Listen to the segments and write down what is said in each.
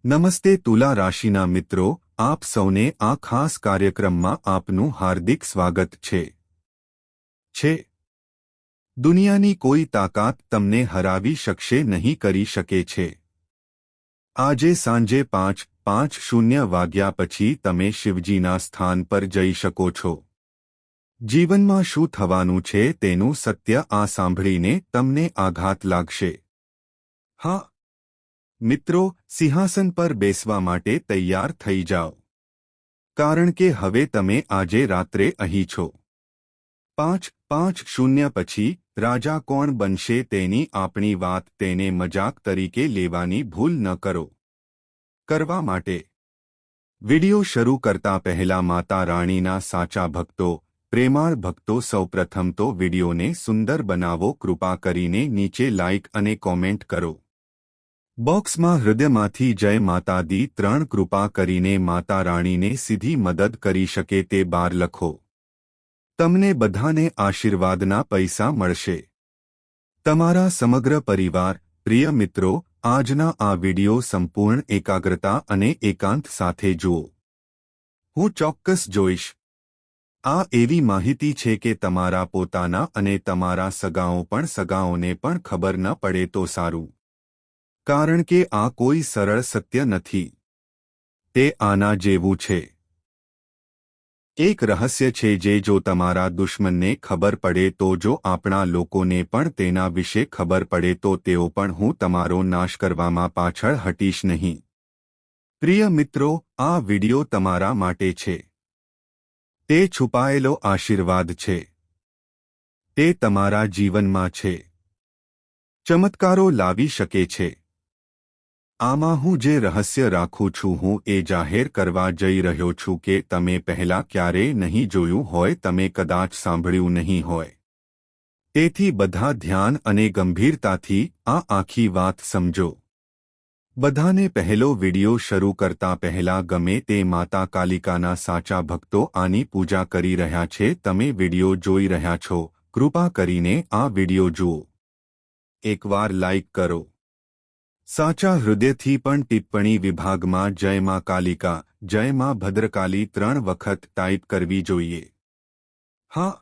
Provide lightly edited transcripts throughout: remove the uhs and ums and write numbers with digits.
નમસ્તે તુલા રાશિના મિત્રો, આપ સૌને આ ખાસ કાર્યક્રમમાં આપનું હાર્દિક સ્વાગત છે. દુનિયાની કોઈ તાકાત તમને હરાવી શકશે નહીં કરી શકે છે. આજે સાંજે 5:50 વાગ્યા પછી તમે શિવજીના સ્થાન પર જઈ શકો છો. જીવનમાં શું થવાનું છે તેનું સત્ય આ સાંભળીને તમને આઘાત લાગશે. હા મિત્રો, સિંહાસન પર બેસવા માટે તૈયાર થઈ જાઓ. કારણ કે હવે તમે આજે રાત્રે અહીં છો. 5:50 પછી રાજા કોણ બનશે તેની આપણી વાત તેને મજાક તરીકે લેવાની ભૂલ ન કરો. કરવા માટે વિડિયો શરૂ કરતા પહેલા માતા રાણીના સાચા ભક્તો, પ્રેમાળ ભક્તો, સૌપ્રથમ તો વિડિયોને સુંદર બનાવો. કૃપા કરીને નીચે લાઇક અને કોમેન્ટ કરો. બોક્સમાં હૃદયમાંથી જય માતા દી 3 કૃપા કરીને માતા રાણીને સીધી મદદ કરી શકે તે બાર લખો. તમને બધાને આશીર્વાદના પૈસા મળશે. તમારા સમગ્ર પરિવાર, પ્રિય મિત્રો, આજના આ વિડિયો સંપૂર્ણ એકાગ્રતા અને એકાંત સાથે જુઓ. હું ચોક્કસ જોઈશ. આ એવી માહિતી છે કે તમારા પોતાના અને તમારા સગાઓને પણ ખબર ન પડે તો સારું. કારણ કે આ કોઈ સરળ સત્ય નથી. તે આના જેવું છે. એક રહસ્ય છે જે જો તમારા દુશ્મનને ખબર પડે તો જો આપણા લોકોને પણ તેના વિશે ખબર પડે તો તેઓ પણ હું તમારો નાશ કરવામાં પાછળ હટીશ નહીં. પ્રિય મિત્રો, આ વિડિયો તમારા માટે છે. તે છુપાયેલો આશીર્વાદ છે. તે તમારા જીવનમાં છે. ચમત્કારો લાવી શકે છે. આમાં હું જે રહસ્ય રાખું છું હું એ જાહેર કરવા જઈ રહ્યો છું કે તમે પહેલાં ક્યારેય નહીં જોયું હોય, તમે કદાચ સાંભળ્યું નહીં હોય. તેથી બધા ધ્યાન અને ગંભીરતાથી આ આખી વાત સમજો. બધાને પહેલો વિડિયો શરૂ કરતા પહેલા ગમે તે માતા કાલિકાના સાચા ભક્તો આની પૂજા કરી રહ્યા છે. તમે વિડિયો જોઈ રહ્યા છો, કૃપા કરીને આ વિડિયો જુઓ. એકવાર લાઇક કરો. સાચા હૃદયથી પણ ટિપ્પણી વિભાગમાં જય માં કાલિકા, જય માં ભદ્રકાલી 3 વખત ટાઈપ કરવી જોઈએ. હા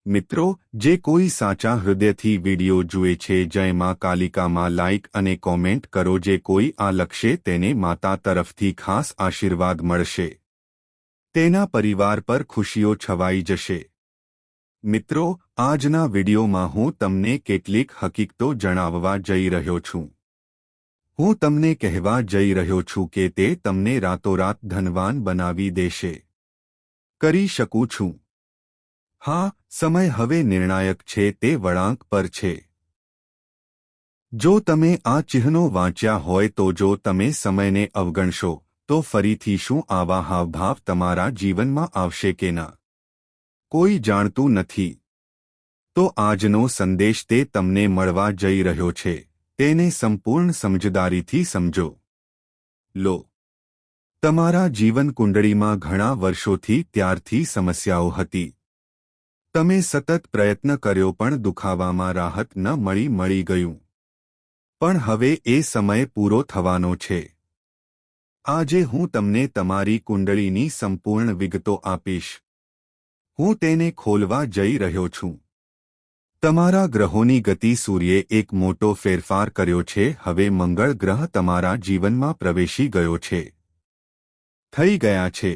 મિત્રો, જે કોઈ સાચા હૃદયથી વિડિયો જુએ છે, જય માં કાલિકામાં લાઇક અને કોમેન્ટ કરો. જે કોઈ આ લખશે તેને માતા તરફથી ખાસ આશીર્વાદ મળશે. તેના પરિવાર પર ખુશીઓ છવાઈ જશે. મિત્રો, આજના વિડિયોમાં હું તમને કેટલીક હકીકતો જણાવવા જઈ રહ્યો છું. હું તમને કહેવા જઈ રહ્યો છું કે તે તમને રાતોરાત ધનવાન બનાવી દેશે. કરી શકું છું. હા, સમય હવે નિર્ણાયક છે. તે વળાંક પર છે. જો તમે આ ચિહ્નો વાંચ્યા હોય તો જો તમે સમયને અવગણશો તો ફરીથી શું આવા હાવભાવ તમારા જીવનમાં આવશે કે ના, કોઈ જાણતું નથી. તો આજનો સંદેશ તે તમને મળવા જઈ રહ્યો છે. તેને સંપૂર્ણ સમજદારીથી સમજો. લો, તમારા જીવન કુંડળીમાં ઘણા વર્ષોથી ત્યારથી સમસ્યાઓ હતી. તમે સતત પ્રયત્ન કર્યો પણ દુખાવામાં રાહત ન મળી ગયું. પણ હવે એ સમય પૂરો થવાનો છે. આજે હું તમને તમારી કુંડળીની સંપૂર્ણ વિગતો આપીશ. હું તેને ખોલવા જઈ રહ્યો છું. તમારા ગ્રહોની ગતિ. સૂર્યે એક મોટો ફેરફાર કર્યો છે. હવે મંગળ ગ્રહ તમારા જીવનમાં પ્રવેશી ગયો છે. થઈ ગયા છે.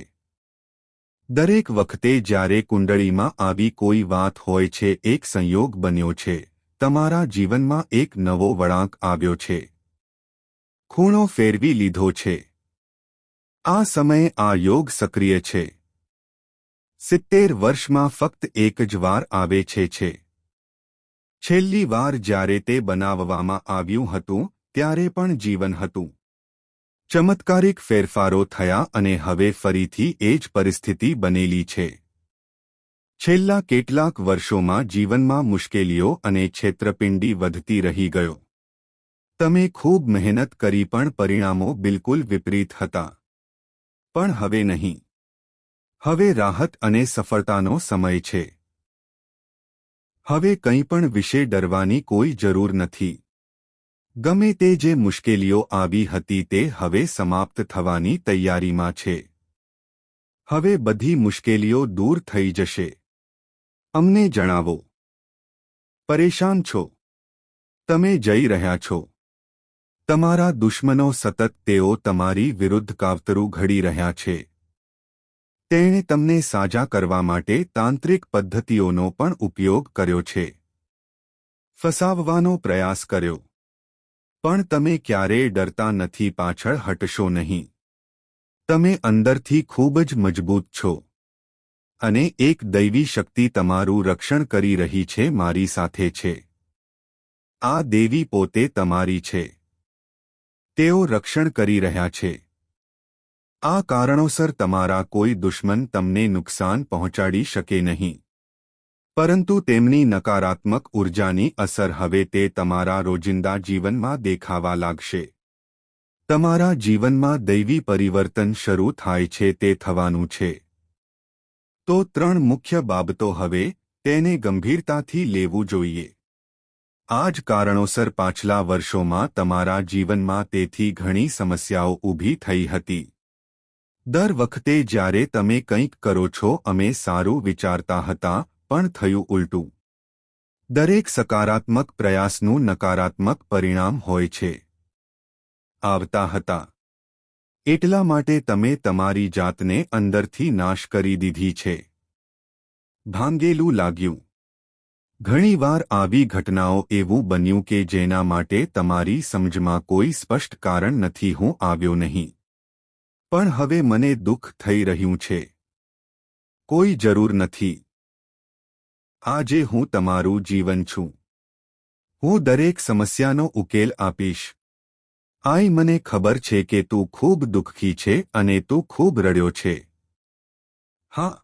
દરેક વખતે જ્યારે કુંડળીમાં આવી કોઈ વાત હોય છે, એક સંયોગ બન્યો છે. તમારા જીવનમાં એક નવો વળાંક આવ્યો છે. ખૂણો ફેરવી લીધો છે. આ સમયે આ યોગ સક્રિય છે. 70 વર્ષમાં ફક્ત એક જ વાર આવે છે. છેલ્લી વાર જ્યારે તે બનાવવામાં આવ્યું હતું ત્યારે પણ જીવન હતું. ચમત્કારિક ફેરફારો થયા અને હવે ફરીથી એ જ પરિસ્થિતિ બનેલી છે. છેલ્લા કેટલાક વર્ષોમાં જીવનમાં મુશ્કેલીઓ અને છેતરપિંડી વધતી રહી ગયો. તમે ખૂબ મહેનત કરી પણ પરિણામો બિલકુલ વિપરીત હતા. પણ હવે નહીં. હવે રાહત અને સફળતાનો સમય છે. હવે કંઈ પણ વિશે ડરવાની કોઈ જરૂર નથી. ગમે તે જે મુશ્કેલીઓ આવી હતી તે હવે સમાપ્ત થવાની તૈયારીમાં છે. હવે બધી મુશ્કેલીઓ દૂર થઈ જશે. અમને જણાવો. પરેશાન છો? તમે જઈ રહ્યા છો. તમારા દુશ્મનો સતત તેઓ તમારી વિરુદ્ધ કાવતરું ઘડી રહ્યા છે. તેણે તમને સાજા કરવા માટે તાંત્રિક પદ્ધતિઓનો પણ ઉપયોગ કર્યો છે. ફસાવવાનો પ્રયાસ કર્યો. પણ તમે ક્યારેય ડરતા નથી, પાછળ હટશો નહીં. તમે અંદરથી ખૂબ જ મજબૂત છો. અને એક દૈવી શક્તિ તમારું રક્ષણ કરી રહી છે, મારી સાથે છે. આ દેવી પોતે તમારી છે. તેઓ રક્ષણ કરી રહ્યા છે. આ કારણોસર તમારા કોઈ દુશ્મન તમને નુકસાન પહોંચાડી શકે નહીં. પરંતુ તેમની નકારાત્મક ઉર્જાની અસર હવે તે તમારા રોજિંદા જીવનમાં દેખાવા લાગશે. તમારા જીવનમાં દૈવી પરિવર્તન શરૂ થાય છે, તે થવાનું છે. તો 3 મુખ્ય બાબતો હવે તેને ગંભીરતાથી લેવું જોઈએ. આ જ કારણોસર પાછલા વર્ષોમાં તમારા જીવનમાં તેથી ઘણી સમસ્યાઓ ઊભી થઈ હતી. દર વખતે જ્યારે તમે કંઈક કરો છો, અમે સારું વિચારતા હતા, પણ થયું ઉલટું. દરેક સકારાત્મક પ્રયાસનું નકારાત્મક પરિણામ હોય છે. આવતા હતા. એટલા માટે તમે તમારી જાતને અંદરથી નાશ કરી દીધી છે. ભાંગેલું લાગ્યું. ઘણીવાર આવી ઘટનાઓ એવું બન્યું કે જેના માટે તમારી સમજમાં કોઈ સ્પષ્ટ કારણ નથી. હું આવ્યો નહીં. પણ હવે મને દુઃખ થઈ રહ્યું છે. કોઈ જરૂર નથી. આજે હું તમારું જીવન છું. હું દરેક સમસ્યાનો ઉકેલ આપીશ. આઈ મને ખબર છે કે તું ખૂબ દુઃખી છે અને તું ખૂબ રડ્યો છે. હા,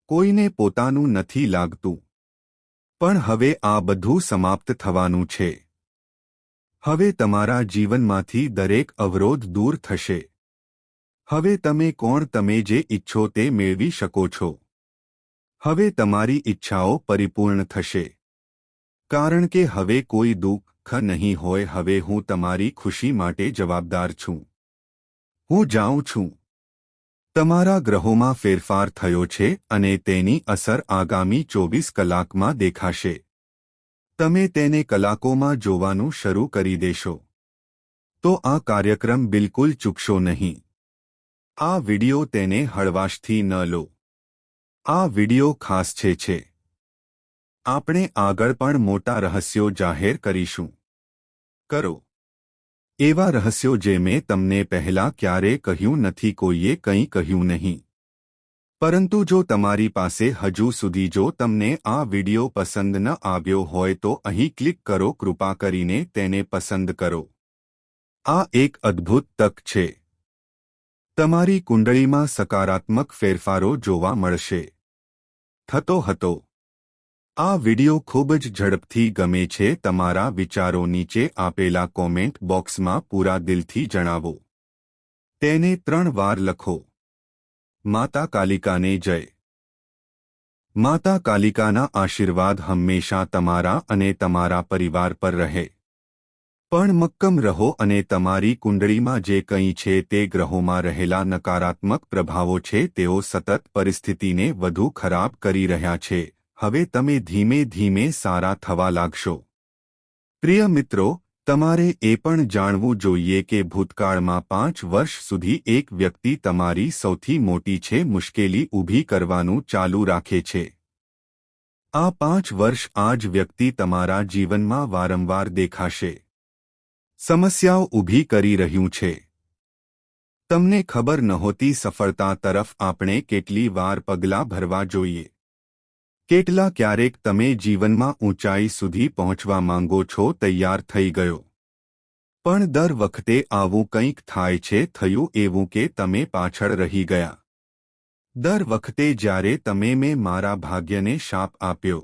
કોઈને પોતાનું નથી લાગતું. પણ હવે આ બધું સમાપ્ત થવાનું છે. હવે તમારા જીવનમાંથી દરેક અવરોધ દૂર થશે. હવે તમે કોણ તમે જે ઈચ્છો તે મેળવી શકો છો. હવે તમારી ઈચ્છાઓ પરિપૂર્ણ થશે. કારણ કે હવે કોઈ દુઃખ નહીં હોય. હવે હું તમારી ખુશી માટે જવાબદાર છું. હું જાઉં છું. તમારા ગ્રહોમાં ફેરફાર થયો છે અને તેની અસર આગામી 24 કલાકમાં દેખાશે. તમે તેને કલાકોમાં જોવાનું શરૂ કરી દેશો. તો આ કાર્યક્રમ બિલકુલ ચૂકશો નહીં. આ વિડિયો તેને હળવાશથી ન લો. આ વિડિયો ખાસ છે. આપણે આગળ પણ મોટા રહસ્યો જાહેર કરીશું. કરો એવા રહસ્યો જે મેં તમને પહેલાં ક્યારેય કહ્યું નથી. કોઈએ કંઈ કહ્યું નહીં. પરંતુ જો તમારી પાસે હજુ સુધી જો તમને આ વિડિયો પસંદ ન આવ્યો હોય તો અહીં ક્લિક કરો. કૃપા કરીને તેને પસંદ કરો. આ એક અદ્ભુત તક છે. તમારી કુંડળીમાં સકારાત્મક ફેરફારો જોવા મળશે. થતો હતો. આ વિડિયો ખૂબ જ ઝડપથી ગમે છે. તમારા વિચારો નીચે આપેલા કોમેન્ટ બોક્સમાં પૂરા દિલથી જણાવો. તેને 3 વાર લખો. માતા કાલિકાને જય. માતા કાલિકાના આશીર્વાદ હંમેશા તમારા અને તમારા પરિવાર પર રહે. પણ મક્કમ રહો અને તમારી કુંડળીમાં જે કંઈ છે તે ગ્રહોમાં રહેલા નકારાત્મક પ્રભાવો છે તેઓ સતત પરિસ્થિતિને વધુ ખરાબ કરી રહ્યા છે. હવે તમે ધીમે ધીમે સારા થવા લાગશો. પ્રિય મિત્રો, તમારે એ પણ જાણવું જોઈએ કે ભૂતકાળમાં 5 વર્ષ સુધી એક વ્યક્તિ તમારી સૌથી મોટી છે મુશ્કેલી ઊભી કરવાનું ચાલુ રાખે છે. આ 5 વર્ષ આ જ વ્યક્તિ તમારા જીવનમાં વારંવાર દેખાશે. સમસ્યાઓ ઊભી કરી રહ્યું છે. તમને ખબર નહોતી સફળતા તરફ આપણે કેટલી વાર પગલાં ભરવા જોઈએ. કેટલા ક્યારેક તમે જીવનમાં ઊંચાઈ સુધી પહોંચવા માંગો છો, તૈયાર થઈ ગયો. પણ દર વખતે આવું કંઈક થાય છે. થયું એવું કે તમે પાછળ રહી ગયા. દર વખતે જ્યારે તમે મેં મારા ભાગ્યને શાપ આપ્યો.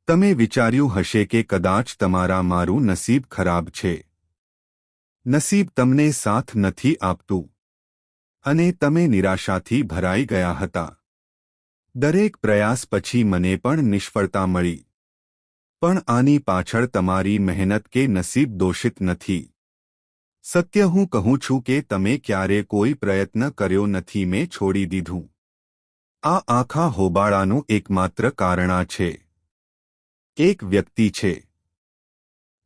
તમે વિચાર્યું હશે કે કદાચ તમારા મારું નસીબ ખરાબ છે. નસીબ તમને સાથ નથી આપતું. અને તમે નિરાશાથી ભરાઈ ગયા હતા. દરેક પ્રયાસ પછી મને પણ નિષ્ફળતા મળી. પણ આની પાછળ તમારી મહેનત કે નસીબ દોષિત નથી. સત્ય હું કહું છું કે તમે ક્યારે કોઈ પ્રયત્ન કર્યો નથી, મેં છોડી દીધું. આ આખા હોબાળાનું એકમાત્ર કારણ આ છે. એક વ્યક્તિ છે.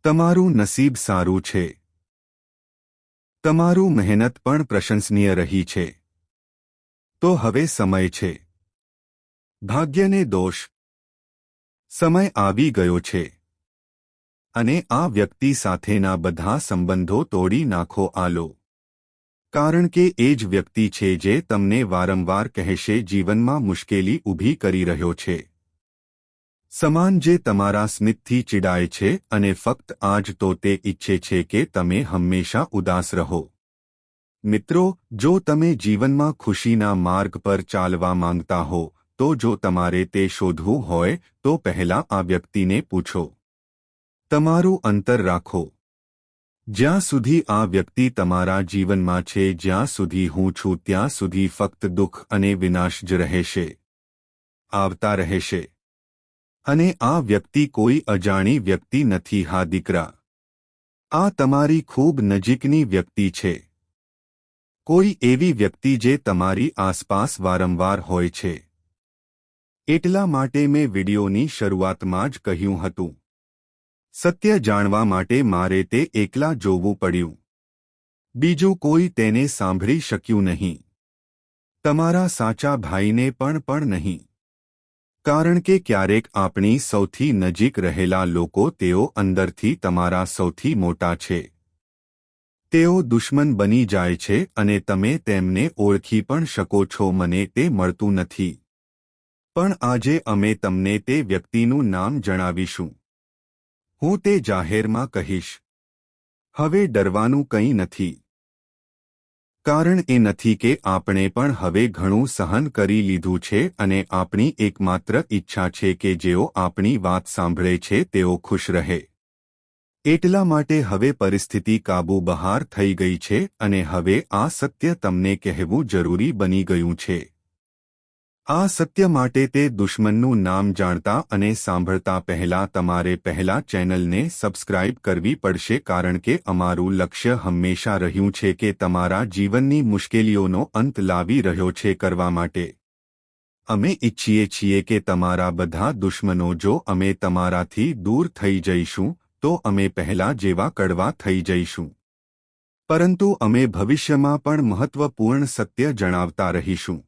તમારું નસીબ સારું છે. તમારું મહેનત પણ પ્રશંસનીય રહી છે. તો હવે સમય છે. ભાગ્યને દોષ. સમય આવી ગયો છે. અને આ વ્યક્તિ સાથેના બધા સંબંધો તોડી નાખો આલો. કારણ કે એ જ વ્યક્તિ છે જે તમને વારંવાર કહેશે જીવનમાં મુશ્કેલી ઊભી કરી રહ્યો છે. સમાન જે તમારા સ્મિતથી ચીડાય છે અને ફક્ત આજ તો તે ઈચ્છે છે કે તમે હંમેશા ઉદાસ રહો. મિત્રો, જો તમે જીવનમાં ખુશીના માર્ગ પર ચાલવા માંગતા હો, તો જો તમારે તે શોધવું હોય તો પહેલા આ વ્યક્તિને પૂછો. તમારું અંતર રાખો. જ્યાં સુધી આ વ્યક્તિ તમારા જીવનમાં છે, જ્યાં સુધી હું છું, ત્યાં સુધી ફક્ત દુઃખ અને વિનાશ જ રહેશે. આવતા રહેશે. અને આ વ્યક્તિ કોઈ અજાણી વ્યક્તિ નથી. હા દીકરા, આ તમારી ખૂબ નજીકની વ્યક્તિ છે. કોઈ એવી વ્યક્તિ જે તમારી આસપાસ વારંવાર હોય છે. એટલા માટે મેં વિડિયોની શરૂઆતમાં જ કહ્યું હતું, સત્ય જાણવા માટે મારે તે એકલા જોવું પડ્યું. બીજું કોઈ તેને સાંભળી શક્યું નહીં. તમારા સાચા ભાઈને પણ નહીં. કારણ કે ક્યારેક આપણી સૌથી નજીક રહેલા લોકો તેઓ અંદરથી તમારા સૌથી મોટા છે. તેઓ દુશ્મન બની જાય છે અને તમે તેમને ઓળખી પણ શકો છો. મને તે મળતું નથી. પણ આજે અમે તમને તે વ્યક્તિનું નામ જણાવીશું. હું તે જાહેરમાં કહીશ. હવે ડરવાનું કંઈ નથી. કારણ એ નથી કે આપણે પણ હવે ઘણું સહન કરી લીધું છે અને આપણી એકમાત્ર ઈચ્છા છે કે જેઓ આપણી વાત સાંભળે છે તેઓ ખુશ રહે. એટલા માટે હવે પરિસ્થિતિ કાબૂ બહાર થઈ ગઈ છે અને હવે આ સત્ય તમને કહેવું જરૂરી બની ગયું છે. આ સત્ય માટે તે દુશ્મનનું નામ જાણતા અને સાંભળતા પહેલા તમારે પહેલા ચેનલને સબસ્ક્રાઇબ કરવી પડશે, કારણ કે અમારું લક્ષ્ય હંમેશા રહ્યું છે કે તમારા જીવનની મુશ્કેલીઓનો અંત લાવી રહ્યો છે. કરવા માટે અમે ઈચ્છીએ છીએ કે તમારા બધા દુશ્મનો, જો અમે તમારાથી દૂર થઈ જઈશું તો અમે પહેલા જેવા કડવા થઈ જઈશું. પરંતુ અમે ભવિષ્યમાં પણ મહત્વપૂર્ણ સત્ય જણાવતા રહીશું.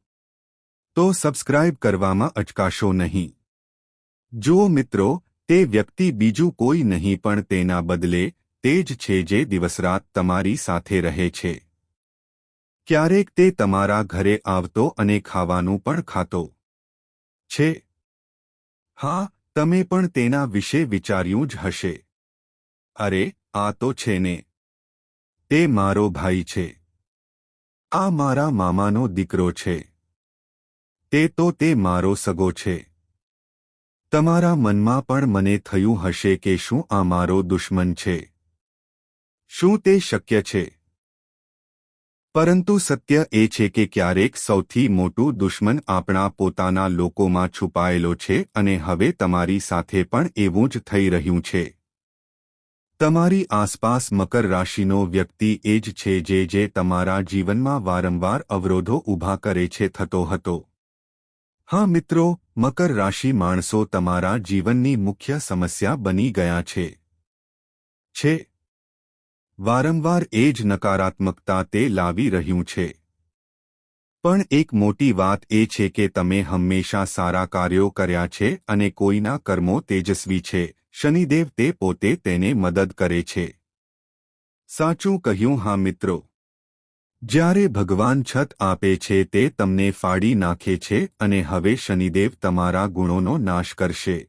તો સબસ્ક્રાઇબ કરવામાં અચકાશો નહીં. જુઓ મિત્રો, તે વ્યક્તિ બીજું કોઈ નહીં પણ તેના બદલે તે જ છે જે દિવસરાત તમારી સાથે રહે છે. ક્યારેક તે તમારા ઘરે આવતો અને ખાવાનું પણ ખાતો છે. હા, તમે પણ તેના વિશે વિચાર્યું જ હશે. અરે, આ તો છે ને, તે મારો ભાઈ છે. આ મારા મામાનો દીકરો છે. તે મારો સગો છે. તમારા મનમાં પણ મને થયું હશે કે શું આ મારો દુશ્મન છે? શું તે શક્ય છે? પરંતુ સત્ય એ છે કે ક્યારેક સૌથી મોટું દુશ્મન આપણા પોતાના લોકોમાં છુપાયેલો છે અને હવે તમારી સાથે પણ એવું જ થઈ રહ્યું છે. તમારી આસપાસ મકર રાશિનો વ્યક્તિ એ જ છે જે તમારા જીવનમાં વારંવાર અવરોધો ઊભા કરે છે થતો હતો. હા મિત્રો, મકર રાશિ માણસો તમારા જીવનની મુખ્ય સમસ્યા બની ગયા છે. વારંવાર એ જ નકારાત્મકતા તે લાવી રહ્યું છે. પણ એક મોટી વાત એ છે કે તમે હંમેશા સારા કાર્યો કર્યા છે અને કોઈના કર્મો તેજસ્વી છે. શનિદેવ તે પોતે તેને મદદ કરે છે. સાચું કહ્યું. હા મિત્રો, જ્યારે ભગવાન છત આપે છે તે તમને ફાડી નાખે છે અને હવે શનિદેવ તમારા ગુણોનો નાશ કરશે.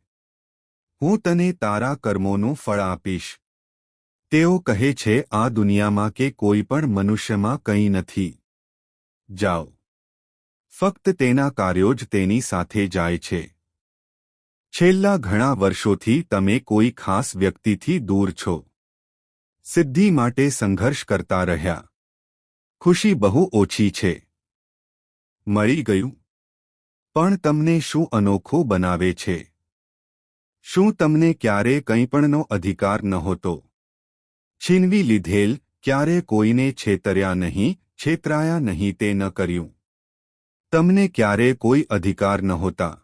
હું તને તારા કર્મોનું ફળ આપીશ. તેઓ કહે છે આ દુનિયામાં કે કોઈ પણ મનુષ્યમાં કંઈ નથી. જાઓ. ફક્ત તેના કાર્યો જ તેની સાથે જાય છે. છેલ્લા ઘણા વર્ષોથી તમે કોઈ ખાસ વ્યક્તિથી દૂર છો. સિદ્ધિ માટે સંઘર્ષ કરતા રહ્યા. ખુશી બહુ ઓછી છે. મળી ગયું. પણ તમને શું અનોખું બનાવે છે? શું તમને ક્યારે કંઈપણનો અધિકાર નહોતો? છીનવી લીધેલ, ક્યારે કોઈને છેતર્યા નહીં, છેતરાયા નહીં તે ન કર્યું. તમને ક્યારે કોઈ અધિકાર નહોતા.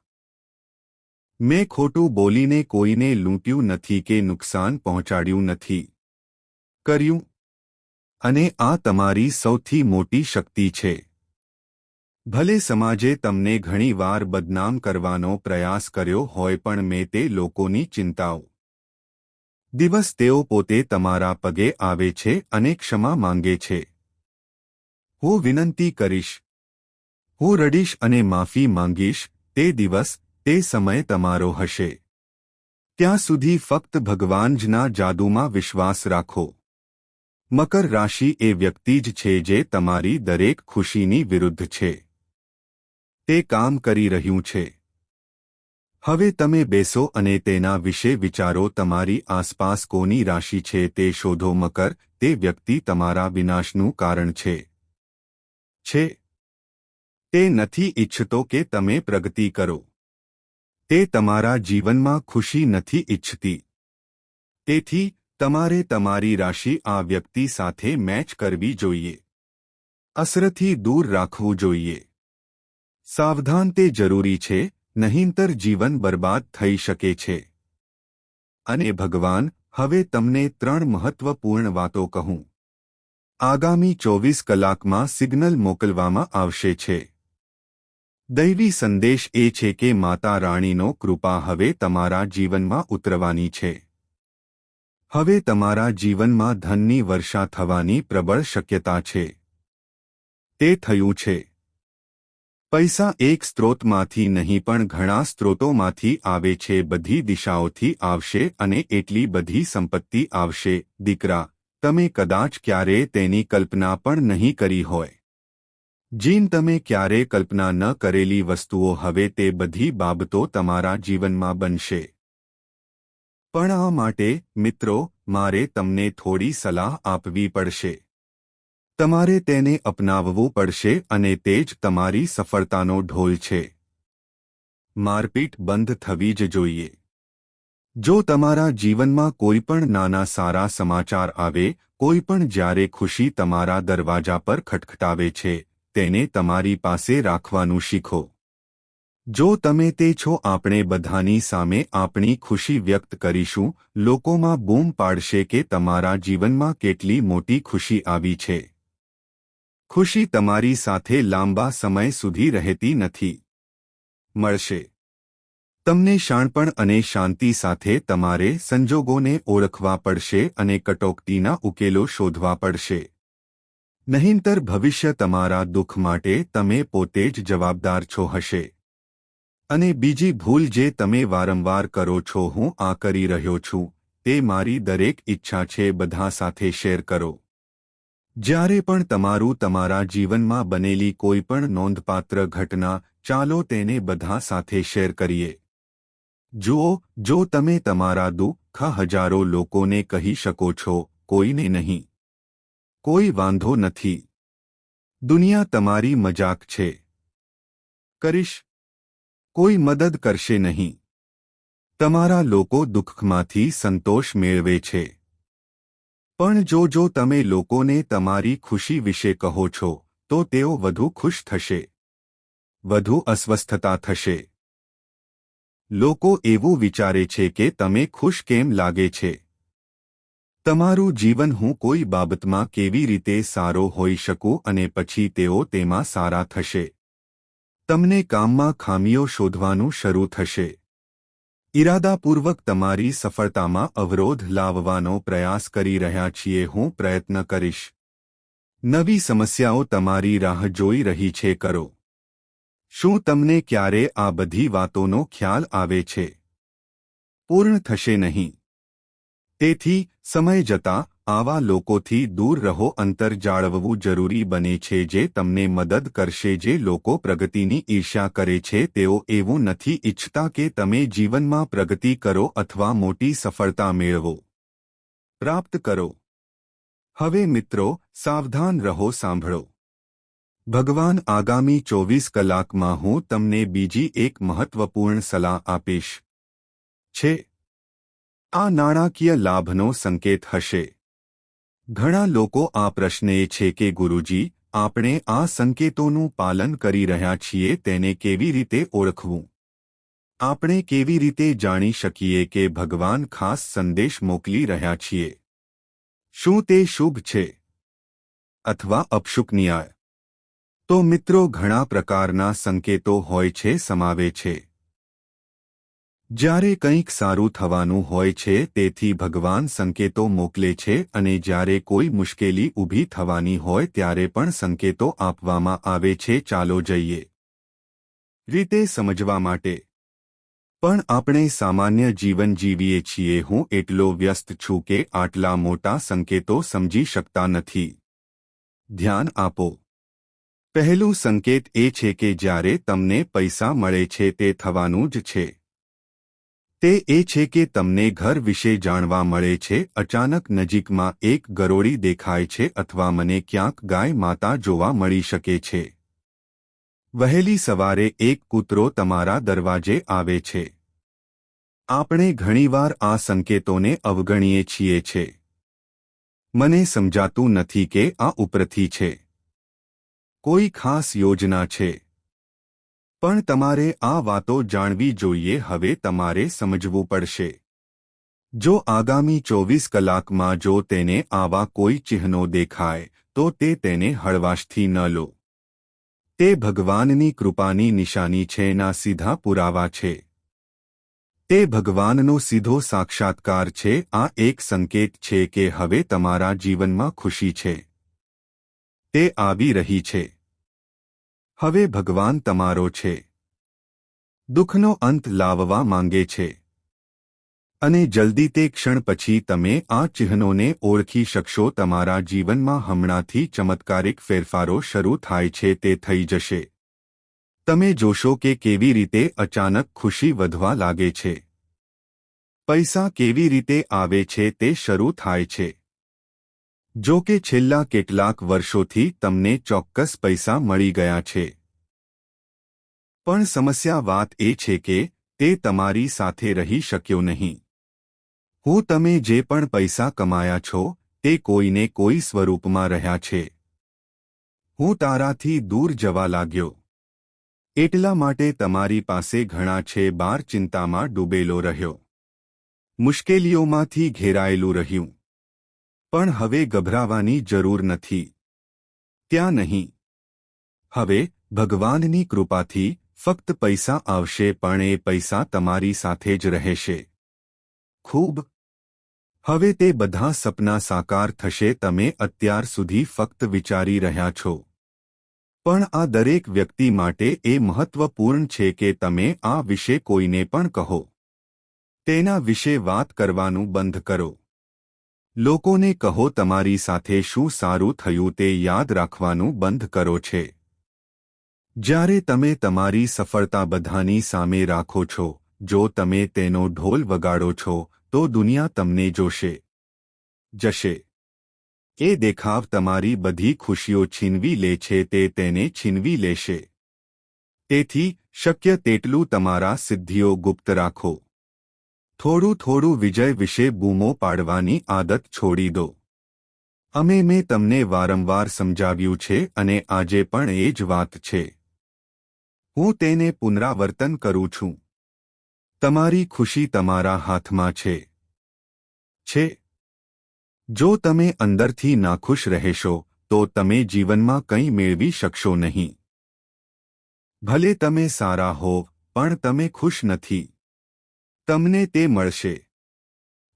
મેં ખોટું બોલીને કોઈને લૂંટ્યું નથી કે નુકસાન પહોંચાડ્યું નથી કર્યું. અને આ તમારી સૌથી મોટી શક્તિ છે. ભલે સમાજે તમને ઘણીવાર બદનામ કરવાનો પ્રયાસ કર્યો હોય પણ મેં તે લોકોની ચિંતાઓ દિવસ તેઓ પોતે તમારા પગે આવે છે અને ક્ષમા માંગે છે. હું વિનંતી કરીશ, હું રડીશ અને માફી માંગીશ. તે દિવસ, તે સમય તમારો હશે. ત્યાં સુધી ફક્ત ભગવાન જના જાદુમાં વિશ્વાસ રાખો. મકર રાશિ એ વ્યક્તિ જ છે જે તમારી દરેક ખુશીની વિરુદ્ધ છે. તે કામ કરી રહ્યું છે. હવે તમે બેસો અને તેના વિશે વિચારો. તમારી આસપાસ કોની રાશિ છે તે શોધો. મકર, તે વ્યક્તિ તમારા વિનાશનું કારણ છે. તે નથી ઈચ્છતો કે તમે પ્રગતિ કરો. તે તમારા જીવનમાં ખુશી નથી ઈચ્છતી. તેથી તમારે તમારી રાશિ આ વ્યક્તિ સાથે મેચ કરવી જોઈએ. અસરથી દૂર રાખવું જોઈએ. સાવધાન, તે જરૂરી છે, નહીંતર જીવન બરબાદ થઈ શકે છે. અને ભગવાન, હવે તમને 3 મહત્વપૂર્ણ વાતો કહું. આગામી 24 કલાકમાં સિગ્નલ મોકલવામાં આવશે છે. દૈવી સંદેશ એ છે કે માતા રાણીનો કૃપા હવે તમારા જીવનમાં ઉતરવાની છે. હવે તમારા જીવનમાં ધનની વર્ષા થવાની પ્રબળ શક્યતા છે. તે થયું છે. પૈસા એક સ્ત્રોતમાંથી નહીં પણ ઘણા સ્ત્રોતોમાંથી આવે છે. બધી દિશાઓથી આવશે અને એટલી બધી સંપત્તિ આવશે. દીકરા, તમે કદાચ ક્યારેય તેની કલ્પના પણ નહીં કરી હોય. જીન, તમે ક્યારેય કલ્પના ન કરેલી વસ્તુઓ હવે તે બધી બાબતો તમારા જીવનમાં બનશે. પણ આ માટે, મિત્રો, મારે તમને થોડી સલાહ આપવી પડશે. તમારે તેને અપનાવવું પડશે અને તે જ તમારી સફળતાનો ઢોલ છે. મારપીટ બંધ થવી જ જોઈએ. જો તમારા જીવનમાં કોઈપણ નાના સારા સમાચાર આવે, કોઈપણ જ્યારે ખુશી તમારા દરવાજા પર ખટખટાવે છે, તેને તમારી પાસે રાખવાનું શીખો. જો તમે તે છો, આપણે બધાની સામે આપણી ખુશી વ્યક્ત કરીશું. લોકોમાં બૂમ પાડશે કે તમારા જીવનમાં કેટલી મોટી ખુશી આવી છે. ખુશી તમારી સાથે લાંબા સમય સુધી રહેતી નથી. મળશે. તમને શાણપણ અને શાંતિ સાથે તમારે સંજોગોને ઓળખવા પડશે અને કટોકટીના ઉકેલો શોધવા પડશે. નહીંતર ભવિષ્ય તમારા દુઃખ માટે તમે પોતે જ જવાબદાર છો હશે. અને બીજી ભૂલ જે તમે વારંવાર કરો છો, હું આ કરી રહ્યો છું, તે મારી દરેક ઈચ્છા છે બધા સાથે શેર કરો. જ્યારે પણ તમારા જીવનમાં બનેલી કોઈપણ નોંધપાત્ર ઘટના, ચાલો તેને બધા સાથે શેર કરીએ. જુઓ, જો તમે તમારા દુઃખ હજારો લોકોને કહી શકો છો, કોઈને નહીં, કોઈ વાંધો નથી. દુનિયા તમારી મજાક છે. કરીશ. કોઈ મદદ કરશે નહીં. તમારા લોકો દુઃખમાંથી સંતોષ મેળવે છે. પણ જો તમે લોકોને તમારી ખુશી વિશે કહો છો, તો તેઓ વધુ ખુશ થશે. વધુ અસ્વસ્થતા થશે. લોકો એવું વિચારે છે કે તમે ખુશ કેમ લાગે છે. તમારું જીવન, હું કોઈ બાબતમાં કેવી રીતે સારો હોઈ શકું, અને પછી તેઓ તેમાં સારા થશે. તમને કામમાં ખામીઓ શોધવાનું શરૂ થશે. ઇરાદાપૂર્વક તમારી સફળતામાં અવરોધ લાવવાનો પ્રયાસ કરી રહ્યા છીએ. હું પ્રયત્ન કરીશ. નવી સમસ્યાઓ તમારી રાહ જોઈ રહી છે. કરો. શું તમને ક્યારે આ બધી વાતોનો ખ્યાલ આવે છે? પૂર્ણ થશે નહીં. તેથી સમય જતાં આવા લોકોથી દૂર રહો. અંતર જાળવવું જરૂરી બને છે જે તમને મદદ કરશે. જે લોકો પ્રગતિની ઈર્ષ્યા કરે છે, તેઓ એવું નથી ઈચ્છતા કે તમે જીવનમાં પ્રગતિ કરો અથવા મોટી સફળતા મેળવો. પ્રાપ્ત કરો. હવે મિત્રો, સાવધાન રહો. સાંભળો. ભગવાન, આગામી 24 કલાકમાં હું તમને બીજી એક મહત્વપૂર્ણ સલાહ આપીશ. આ નાણાકીય લાભનો સંકેત હશે. ઘણા લોકો આ પ્રશ્ન છે કે ગુરુજી, આપણે આ સંકેતોનું પાલન કરી રહ્યા છીએ તેને કેવી રીતે ઓળખવું? આપણે કેવી રીતે જાણી શકીએ કે ભગવાન ખાસ સંદેશ મોકલી રહ્યા છીએ? શું તે શુભ છે અથવા અપશુકનીય? તો મિત્રો, ઘણા પ્રકારના સંકેતો હોય છે, સમાવે છે. જ્યારે કંઈક સારું થવાનું હોય છે તેથી ભગવાન સંકેતો મોકલે છે, અને જ્યારે કોઈ મુશ્કેલી ઊભી થવાની હોય ત્યારે પણ સંકેતો આપવામાં આવે છે. ચાલો જઈએ રીતે સમજવા માટે. પણ આપણે સામાન્ય જીવન જીવીએ છીએ. હું એટલો વ્યસ્ત છું કે આટલા મોટા સંકેતો સમજી શકતા નથી. ધ્યાન આપો. પહેલું સંકેત એ છે કે જ્યારે તમને પૈસા મળે છે તે થવાનું જ છે. તે એ છે કે તમને ઘર વિશે જાણવા મળે છે. અચાનક નજીકમાં એક ગરોળી દેખાય છે અથવા મને ક્યાંક ગાય માતા જોવા મળી શકે છે. વહેલી સવારે એક કૂતરો તમારા દરવાજે આવે છે. આપણે ઘણીવાર આ સંકેતોને અવગણીએ છીએ છે. મને સમજાતું નથી કે આ ઉપરથી છે. કોઈ ખાસ યોજના છે. પણ તમારે આ વાતો જાણવી જોઈએ. હવે તમારે સમજવું પડશે. જો આગામી 24 કલાકમાં જો તેને આવા કોઈ ચિહ્નો દેખાય તો તેને હળવાશથી ન લો. તે ભગવાનની કૃપાની નિશાની છે, ના સીધા પુરાવા છે. તે ભગવાનનો સીધો સાક્ષાત્કાર છે. આ એક સંકેત છે કે હવે તમારા જીવનમાં ખુશી છે. તે આવી રહી છે. હવે ભગવાન તમારો છે. દુઃખનો અંત લાવવા માંગે છે. અને જલ્દી તે ક્ષણ પછી તમે આ ચિહ્નોને ઓળખી શકશો. તમારા જીવનમાં હમણાંથી ચમત્કારિક ફેરફારો શરૂ થાય છે. તે થઈ જશે. તમે જોશો કે કેવી રીતે અચાનક ખુશી વધવા લાગે છે. પૈસા કેવી રીતે આવે છે તે શરૂ થાય છે. જો કે છેલ્લા કેટલાક વર્ષોથી તમને ચોક્કસ પૈસા મળી ગયા છે. પણ સમસ્યા વાત એ છે કે તે તમારી સાથે રહી શક્યો નહીં. તમે જે પણ પૈસા કમાયા છો તે કોઈને કોઈ સ્વરૂપમાં રહ્યા છે. તારાથી દૂર જવા લાગ્યો. એટલા માટે તમારી પાસે ઘણા છે. બાર ચિંતામાં ડૂબેલો રહ્યો. મુશ્કેલીઓમાંથી ઘેરાયેલું રહ્યું. પણ હવે ગભરાવાની જરૂર નથી. ત્યાં નહીં. હવે ભગવાનની કૃપાથી ફક્ત પૈસા આવશે, પણ એ પૈસા તમારી સાથે જ રહેશે. ખૂબ. હવે તે બધા સપના સાકાર થશે. તમે અત્યાર સુધી ફક્ત વિચારી રહ્યા છો. પણ આ દરેક વ્યક્તિ માટે એ મહત્વપૂર્ણ છે કે તમે આ વિશે કોઈને પણ કહો. તેના વિશે વાત કરવાનું બંધ કરો. લોકોને કહો તમારી સાથે શું સારું થયું તે યાદ રાખવાનું બંધ કરો છે. જ્યારે તમે તમારી સફળતા બધાની સામે રાખો છો, જો તમે તેનો ઢોલ વગાડો છો, તો દુનિયા તમને જોશે. જશે. એ દેખાવ તમારી બધી ખુશીઓ છીનવી લે છે. તે તેને છીનવી લેશે. તેથી શક્ય તેટલું તમારા સિદ્ધિઓ ગુપ્ત રાખો. થોડું થોડું વિજય વિશે બૂમો પાડવાની આદત છોડી દો. મેં તમને વારંવાર સમજાવ્યું છે અને આજે પણ એ જ વાત છે. હું તેને પુનરાવર્તન કરું છું. તમારી ખુશી તમારા હાથમાં છે. જો તમે અંદરથી નાખુશ રહેશો તો તમે જીવનમાં કંઈ મેળવી શકશો નહીં. ભલે તમે સારા હોવ, પણ તમે ખુશ નથી. તમને તે મળશે.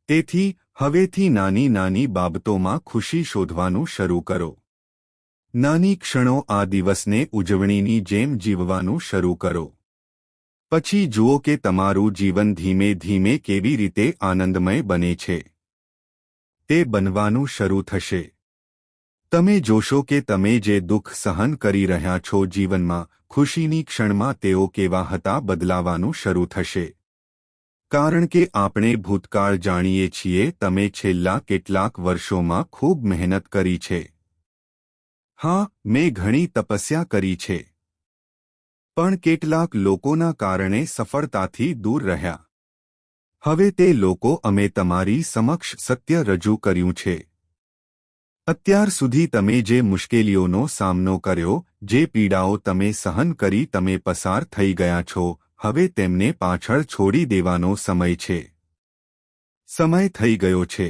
તેથી હવેથી નાની નાની બાબતોમાં ખુશી શોધવાનું શરૂ કરો. નાની ક્ષણો આ દિવસને ઉજવણીની જેમ જીવવાનું શરૂ કરો. પછી જુઓ કે તમારું જીવન ધીમે ધીમે કેવી રીતે આનંદમય બને છે. તે બનવાનું શરૂ થશે. તમે જોશો કે તમે જે દુઃખ સહન કરી રહ્યા છો જીવનમાં, ખુશીની ક્ષણમાં તેઓ કેવા હતા બદલાવાનું શરૂ થશે. કારણ કે આપણે ભૂતકાળ જાણીએ છીએ. તમે છેલ્લા કેટલાક વર્ષોમાં ખૂબ મહેનત કરી છે. મેં ઘણી તપસ્યા કરી છે. પણ કેટલાક લોકોના કારણે સફળતાથી દૂર રહ્યા. હવે તે લોકો અમે તમારી સમક્ષ સત્ય રજૂ કર્યું છે. અત્યાર સુધી તમે જે મુશ્કેલીઓનો સામનો કર્યો, જે પીડાઓ તમે સહન કરી તમે પસાર થઈ ગયા છો, હવે તેમને પાછળ છોડી દેવાનો સમય છે. સમય થઈ ગયો છે.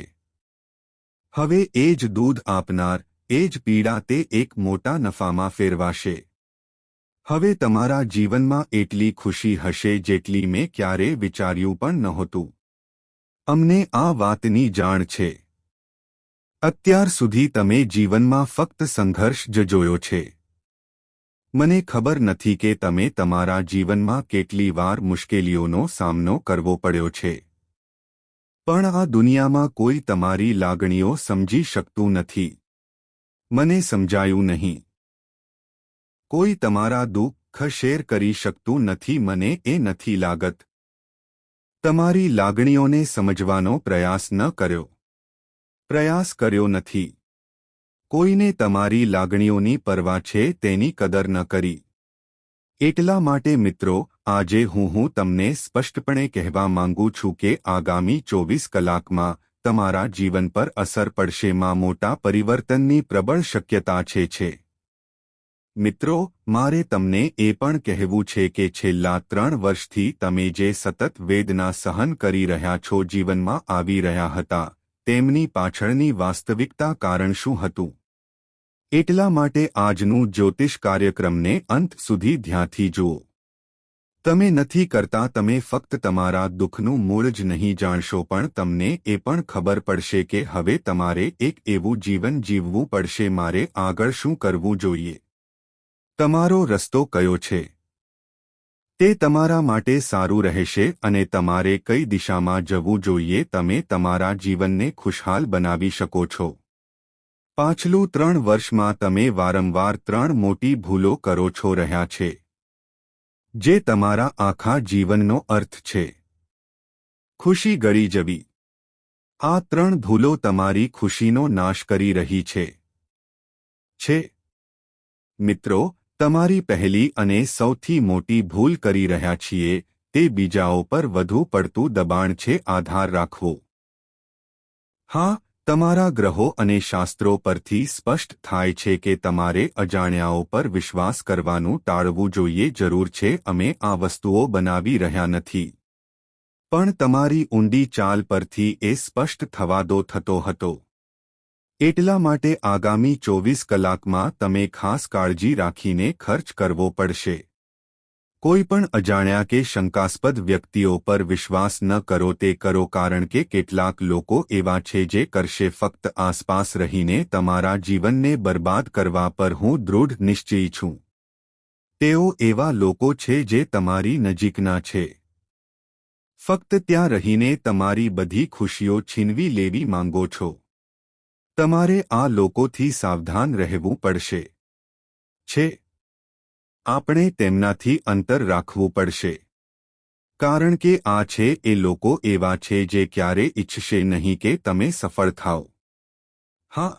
હવે એ જ દૂધ આપનાર, એ જ પીડા તે એક મોટા નફામાં ફેરવાશે. હવે તમારા જીવનમાં એટલી ખુશી હશે જેટલી મેં ક્યારે વિચાર્યું પણ નહોતું. અમને આ વાતની જાણ છે. અત્યાર સુધી તમે જીવનમાં ફક્ત સંઘર્ષ જ જોયો છે. મને ખબર નથી કે તમે તમારા જીવનમાં કેટલી વાર મુશ્કેલીઓનો સામનો કરવો પડ્યો છે. પણ આ દુનિયામાં કોઈ તમારી લાગણીઓ સમજી શકતું નથી. મને સમજાયું નહીં. કોઈ તમારા દુઃખ શેર કરી શકતું નથી. મને એ નથી લાગત. તમારી લાગણીઓને સમજવાનો પ્રયાસ ન કર્યો. પ્રયાસ કર્યો નથી. કોઈને તમારી લાગણીઓની પરવા છે તેની કદર ન કરી. એટલા માટે મિત્રો, આજે હું તમને સ્પષ્ટપણે કહેવા માંગુ છું કે આગામી 24 કલાકમાં તમારા જીવન પર અસર પડશે. માં મોટા પરિવર્તનની પ્રબળ શક્યતા છે. મિત્રો, મારે તમને એ પણ કહેવું છે કે છેલ્લા 3 વર્ષથી તમે જે સતત વેદના સહન કરી રહ્યા છો, જીવનમાં આવી રહ્યા હતા, તેમની પાછળની વાસ્તવિકતા કારણ શું હતું? એટલા માટે આજનું જ્યોતિષ કાર્યક્રમને અંત સુધી ધ્યાનથી જુઓ. તમે નથી કરતા. તમે ફક્ત તમારા દુઃખનું મૂળ જ નહીં જાણશો, પણ તમને એ પણ ખબર પડશે કે હવે તમારે એક એવું જીવન જીવવું પડશે. મારે આગળ શું કરવું જોઈએ? તમારો રસ્તો કયો છે? તે તમારા માટે સારું રહેશે અને તમારે કઈ દિશામાં જવું જોઈએ. તમે તમારા જીવનને ખુશહાલ બનાવી શકો છો. પાછલું 3 વર્ષમાં તમે વારંવાર 3 મોટી ભૂલો કરો છો રહ્યા છે, જે તમારા આખા જીવનનો અર્થ છે. ખુશી ગળી જવી. આ 3 ભૂલો તમારી ખુશીનો નાશ કરી રહી છે. મિત્રો, તમારી પહેલી અને સૌથી મોટી ભૂલ કરી રહ્યા છીએ તે બીજાઓ પર વધુ પડતું દબાણ છે. આધાર રાખવો. હા, તમારા ગ્રહો અને શાસ્ત્રો પરથી સ્પષ્ટ થાય છે કે તમારે અજાણ્યાઓ પર વિશ્વાસ કરવાનું ટાળવું જોઈએ. જરૂર છે, અમે આ વસ્તુઓ બનાવી રહ્યા નથી, પણ તમારી ઊંડી ચાલ પરથી એ સ્પષ્ટ થતો હતો. એટલા માટે આગામી 24 કલાકમાં તમે ખાસ કાળજી રાખીને ખર્ચ કરવો પડશે. કોઈ પણ અજાણ્યા કે શંકાસ્પદ વ્યક્તિઓ પર વિશ્વાસ ન કરો. તે કરો કારણ કે કેટલાક લોકો એવા છે જે કરશે ફક્ત આસપાસ રહીને તમારા જીવનને બરબાદ કરવા પર. હું દૃઢ નિશ્ચયી છું. તેઓ એવા લોકો છે જે તમારી નજીકના છે. ફક્ત ત્યાં રહીને તમારી બધી ખુશીઓ છીનવી લેવી માંગો છો. તમારે આ લોકોથી સાવધાન રહેવું પડશે. આપણે તેમનાથી અંતર રાખવું પડશે. કારણ કે આ છે એ લોકો એવા છે જે ક્યારે ઈચ્છશે નહીં કે તમે સફળ થાઓ. હા,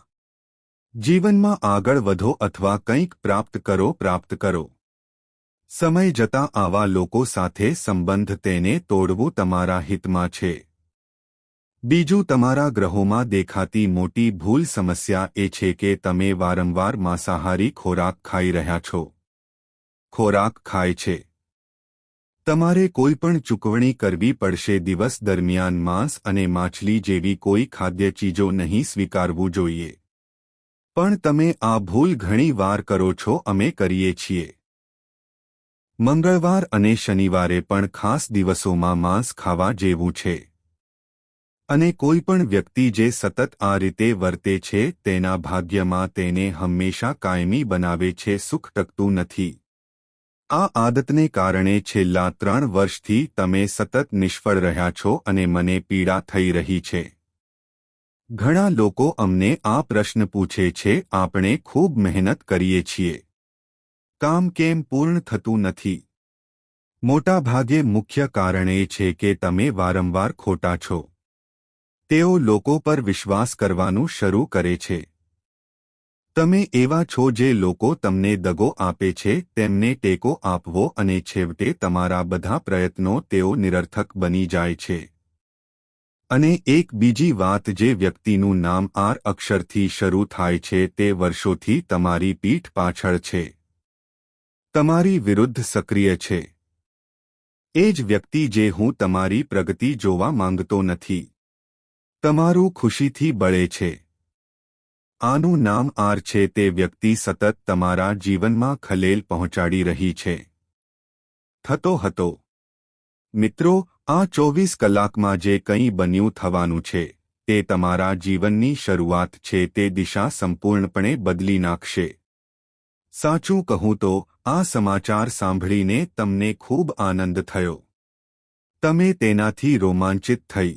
જીવનમાં આગળ વધો અથવા કંઈક પ્રાપ્ત કરો. સમય જતાં આવા લોકો સાથે સંબંધ તેને તોડવું તમારા હિતમાં છે. બીજું, તમારા ગ્રહોમાં દેખાતી મોટી ભૂલ સમસ્યા એ છે કે તમે વારંવાર માંસાહારી ખોરાક ખાઈ રહ્યા છો. ખોરાક ખાય છે. તમારે કોઈ પણ ચૂકવણી કરવી પડશે. દિવસ દરમિયાન માંસ અને માછલી જેવી કોઈ ખાદ્ય ચીજો નહીં સ્વીકારવું જોઈએ. પણ તમે આ ભૂલ ઘણી વાર કરો છો. અમે કરીએ છીએ. મંગળવાર અને શનિવારે પણ ખાસ દિવસોમાં માંસ ખાવા જેવું છે. અને કોઈ પણ વ્યક્તિ જે સતત આ રીતે વર્તે છે તેના ભાગ્યમાં તેને હંમેશા કાયમી બનાવે છે. સુખ ટકતું નથી. આ આદતને કારણે છેલ્લા 3 વર્ષથી તમે સતત નિષ્ફળ રહ્યા છો અને મને પીડા થઈ રહી છે. ઘણા લોકો અમને આ પ્રશ્ન પૂછે છે, આપણે ખૂબ મહેનત કરીએ છીએ, કામ કેમ પૂર્ણ થતું નથી? મોટાભાગે મુખ્ય કારણ એ છે કે તમે વારંવાર ખોટા છો. તેઓ લોકો પર વિશ્વાસ કરવાનું શરૂ કરે છે. તમે એવા છો જે લોકો તમને દગો આપે છે તેમને ટેકો આપવો અને છેવટે તમારા બધા પ્રયત્નો તેઓ નિરર્થક બની જાય છે. અને એક બીજી વાત, જે વ્યક્તિનું નામ આર અક્ષરથી શરૂ થાય છે તે વર્ષોથી તમારી પીઠ પાછળ છે, તમારી વિરુદ્ધ સક્રિય છે. એ જ વ્યક્તિ જે હું તમારી પ્રગતિ જોવા માંગતો નથી, તમારું ખુશીથી બળે છે. આનું નામ આર છે. તે વ્યક્તિ સતત તમારા જીવનમાં ખલેલ પહોંચાડી રહી છે. થતો હતો. મિત્રો, આ 24 કલાકમાં જે કંઈ બન્યું થવાનું છે તે તમારા જીવનની શરૂઆત છે. તે દિશા સંપૂર્ણપણે બદલી નાખશે. સાચું કહું તો આ સમાચાર સાંભળીને તમને ખૂબ આનંદ થયો. તમે તેનાથી રોમાંચિત થઈ.